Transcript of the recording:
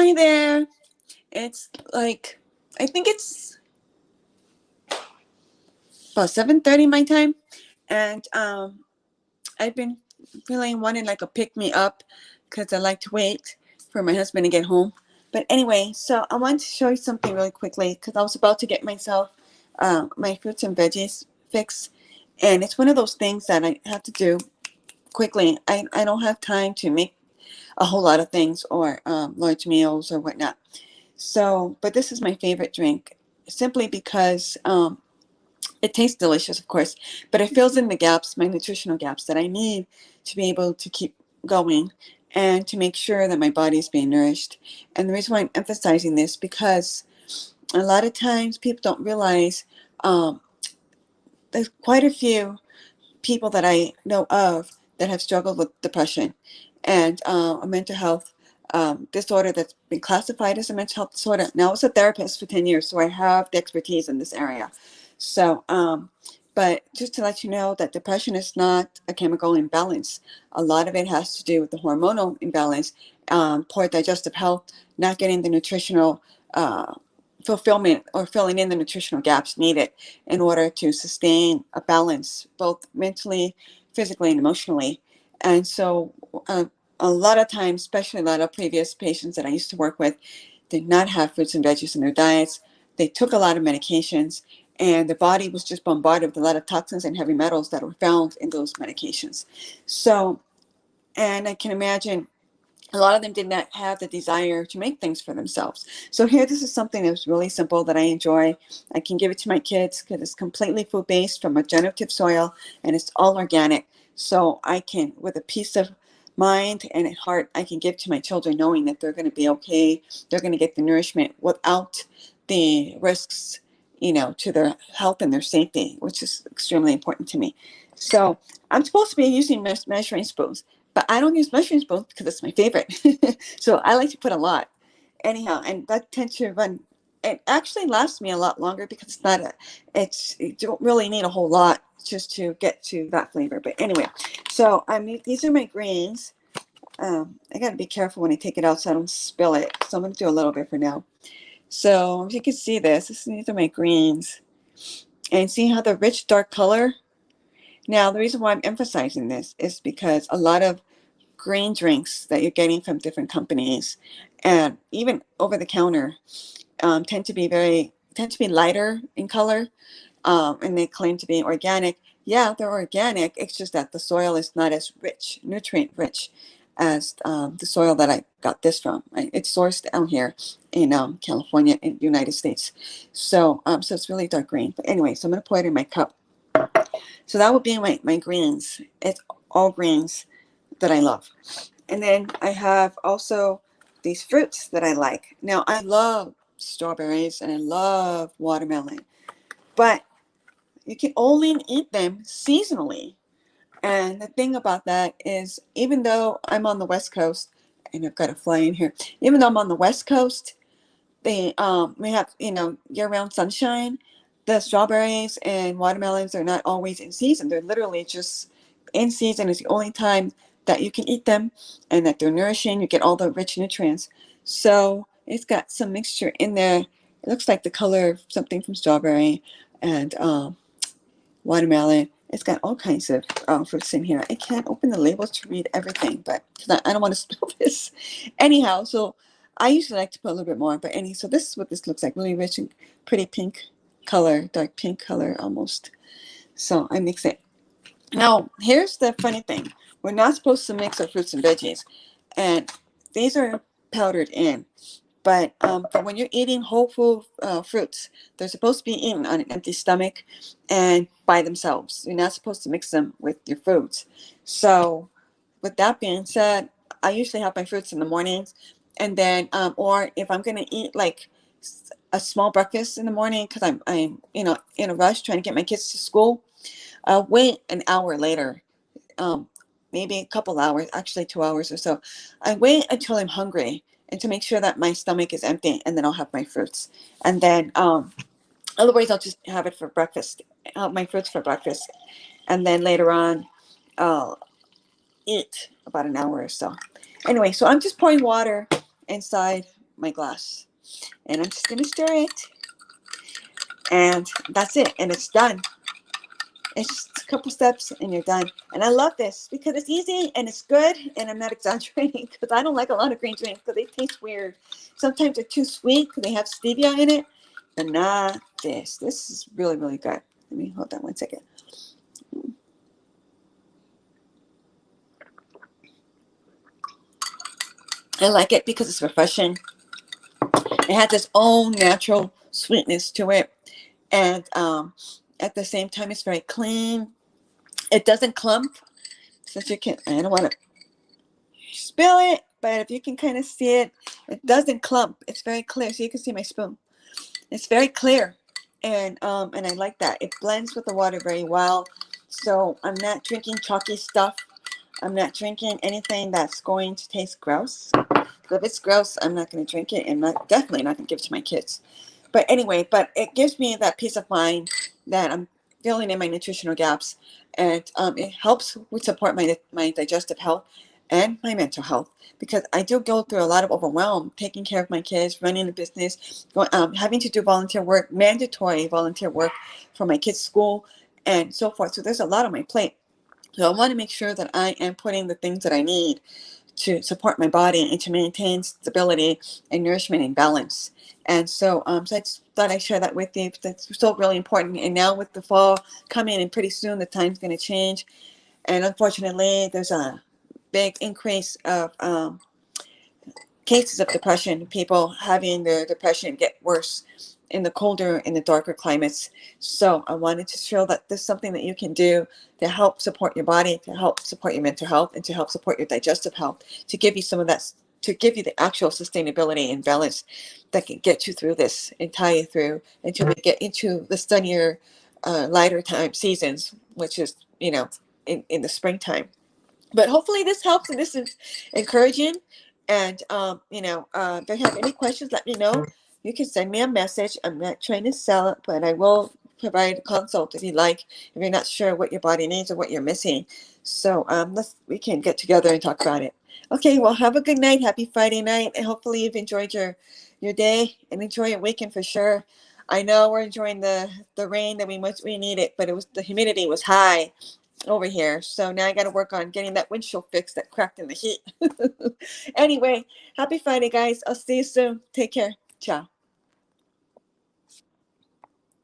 Hi there. It's like, I think it's about 7:30 my time, and I've been feeling wanting like a pick me up because I like to wait for my husband to get home. But anyway, so I want to show you something really quickly because I was about to get myself my fruits and veggies fix, and it's one of those things that I have to do quickly. I don't have time to make a whole lot of things or large meals or whatnot. So, but this is my favorite drink simply because it tastes delicious, of course, but it fills in the gaps, my nutritional gaps that I need to be able to keep going and to make sure that my body is being nourished. And the reason why I'm emphasizing this because a lot of times people don't realize um, there's quite a few people that I know of that have struggled with depression and a mental health disorder that's been classified as a mental health disorder. Now, I was a therapist for 10 years, so I have the expertise in this area. So, but just to let you know that depression is not a chemical imbalance. A lot of it has to do with the hormonal imbalance, poor digestive health, not getting the nutritional fulfillment or filling in the nutritional gaps needed in order to sustain a balance, both mentally, physically, and emotionally. And so, a lot of times, especially a lot of previous patients that I used to work with, did not have fruits and veggies in their diets. They took a lot of medications, and the body was just bombarded with a lot of toxins and heavy metals that were found in those medications. So, and I can imagine a lot of them did not have the desire to make things for themselves. So here, this is something that's really simple that I enjoy. I can give it to my kids because it's completely food-based from regenerative soil and it's all organic. So I can, with a peace of mind and at heart, I can give to my children knowing that they're going to be okay. They're going to get the nourishment without the risks, to their health and their safety, which is extremely important to me. So I'm supposed to be using measuring spoons, but I don't use measuring spoons because it's my favorite. So I like to put a lot. Anyhow, and that tends to run. It actually lasts me a lot longer because it's not you don't really need a whole lot just to get to that flavor. But anyway, so these are my greens. I got to be careful when I take it out so I don't spill it. So I'm going to do a little bit for now. So if you can see these are my greens. And see how the rich dark color? Now, the reason why I'm emphasizing this is because a lot of green drinks that you're getting from different companies and even over the counter tend to be lighter in color, and they claim to be organic. Yeah, they're organic. It's just that the soil is not as rich, nutrient rich, as the soil that I got this from. Right? It's sourced down here in California, in the United States. So it's really dark green. But anyway, so I'm going to pour it in my cup. So that would be my greens. It's all greens that I love. And then I have also these fruits that I like. Now, I love strawberries and I love watermelon, but you can only eat them seasonally. And the thing about that is, even though I'm on the West Coast, and I've got a fly in here, even though I'm on the West Coast, we have year-round sunshine. The strawberries and watermelons are not always in season. They're literally just in season. Is the only time that you can eat them, and that they're nourishing. You get all the rich nutrients. So it's got some mixture in there. It looks like the color of something from strawberry and watermelon. It's got all kinds of fruits in here. I can't open the labels to read everything, but because I don't want to spill this. Anyhow, so I usually like to put a little bit more, but so this is what this looks like. Really rich and pretty pink color, dark pink color almost. So I mix it. Now, here's the funny thing. We're not supposed to mix our fruits and veggies. And these are powdered in. But when you're eating whole food fruits, they're supposed to be eaten on an empty stomach and by themselves. You're not supposed to mix them with your foods. So with that being said, I usually have my fruits in the mornings. And then, or if I'm going to eat like a small breakfast in the morning because I'm in a rush trying to get my kids to school, I'll wait an hour later, um, maybe a couple hours, actually 2 hours or so. I wait until I'm hungry and to make sure that my stomach is empty, and then I'll have my fruits. And then, otherwise, I'll just have it for breakfast, have my fruits for breakfast. And then later on, I'll eat about an hour or so. Anyway, so I'm just pouring water inside my glass. And I'm just going to stir it. And that's it. And it's done. It's just a couple steps and you're done. And I love this because it's easy and it's good. And I'm not exaggerating because I don't like a lot of green drinks because they taste weird. Sometimes they're too sweet because they have stevia in it. But not this. This is really, really good. Let me hold that 1 second. I like it because it's refreshing. It has its own natural sweetness to it. And at the same time, it's very clean. It doesn't clump. So you can, I don't want to spill it, but if you can kind of see it, it doesn't clump. It's very clear. So you can see my spoon. It's very clear. And I like that. It blends with the water very well. So I'm not drinking chalky stuff. I'm not drinking anything that's going to taste gross. If it's gross, I'm not going to drink it, and definitely not going to give it to my kids. But anyway, but it gives me that peace of mind that I'm filling in my nutritional gaps, and it helps with support my digestive health and my mental health, because I do go through a lot of overwhelm taking care of my kids, running a business, having to do volunteer work, mandatory volunteer work for my kids' school, and so forth. So there's a lot on my plate. So I want to make sure that I am putting the things that I need to support my body and to maintain stability and nourishment and balance. And so, so I just thought I'd share that with you. That's so really important. And now with the fall coming, and pretty soon the time's going to change. And unfortunately, there's a big increase of cases of depression, people having their depression get worse in the colder and the darker climates. So I wanted to show that there's something that you can do to help support your body, to help support your mental health, and to help support your digestive health, to give you some of that, to give you the actual sustainability and balance that can get you through this and tie you through until we get into the sunnier, lighter time seasons, which is, in the springtime. But hopefully this helps and this is encouraging. And if you have any questions, let me know. You can send me a message. I'm not trying to sell it, but I will provide a consult if you like, if you're not sure what your body needs or what you're missing. So we can get together and talk about it. Okay, well, have a good night. Happy Friday night. And hopefully you've enjoyed your day and enjoy your weekend for sure. I know we're enjoying the rain that we needed, but the humidity was high over here. So now I got to work on getting that windshield fixed that cracked in the heat. Anyway, happy Friday, guys. I'll see you soon. Take care. Ciao.